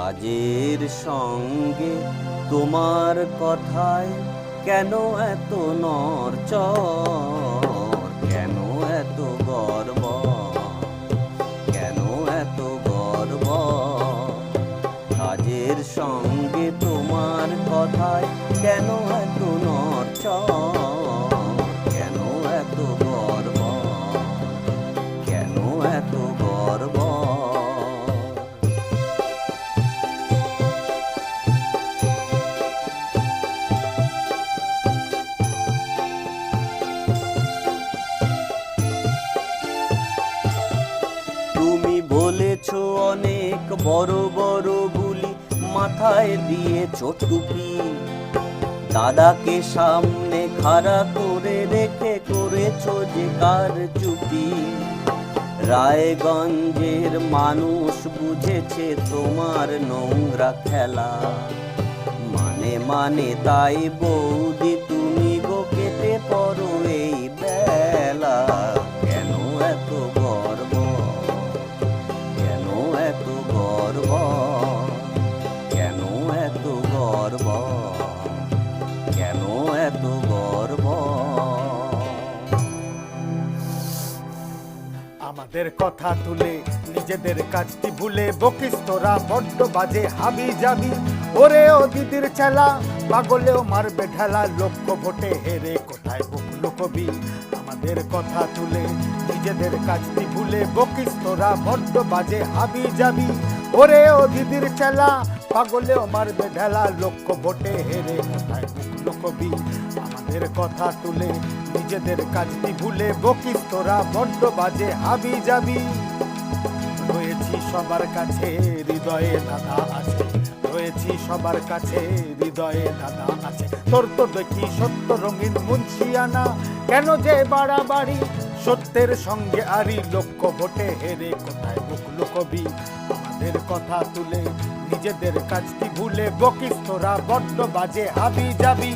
কাজের সঙ্গে তোমার কথায় কেন এত নড়চড়, কেন এত গর্ব, কেন এত গর্ব? কাজের সঙ্গে তোমার কথায় কেন এত নড়চড়, কেন এত গর্ব, কেন এত গর্ব? তুমি বলেছো অনেক বড় বড় বুলি, মাথায় দিয়েছো টুপি, দাদাকে সামনে খাড়া করে রেখে করেছো যে কার চুপি। রায়গঞ্জের মানুষ বুঝেছে তোমার নোংরা খেলা, মানে মানে তাই বৌদি তুমি গো কেটে পড়ো এই বেলা। কেন এত গর্ব, কেন এত গর্ব, কেন এত গর্ব, কেন এত গর্ব? আমাদের কথা তুলে নিজেদের কাজটি ভুলে বকিস তোরা বড্ড বাজে হাবি যাবি। ওরে ও দিদির চেলা পাগলেও মারবে ঢেলা, লক্ষ্য ভোটে হেরে কোথায় বকলো কবি। আমাদের কথা তুলে নিজেদের কাজটি ভুলে বকিস তোরা বড্ড বাজে হাবি যাবি। ওরে ও দিদির চেলা পাগলেও মারবে ঢেলা, লক্ষ্য ভোটে হেরে কোথায় বকলো কবি। আমাদের কথা তুলে নিজেদের কাজটি ভুলে বকিস তোরা বড্ড বাজে হাবি যাবি। রয়েছি সবার কাছে হৃদয়ে দাদা আছে, রয়েছি সবার কাছে হৃদয়ে দাদা আছে। তোর তো দেখি সত্য রঙিন মুন্সিয়ানা, কেন যে বাড়াবাড়ি সত্যের সঙ্গে আরি, লক্ষ্য ভোটে হেরে কোথায় বকলো কবি। আমাদের কথা তুলে নিজেদের কাজটি ভুলে বকিস তোরা বড্ড বাজে হাবি যাবি।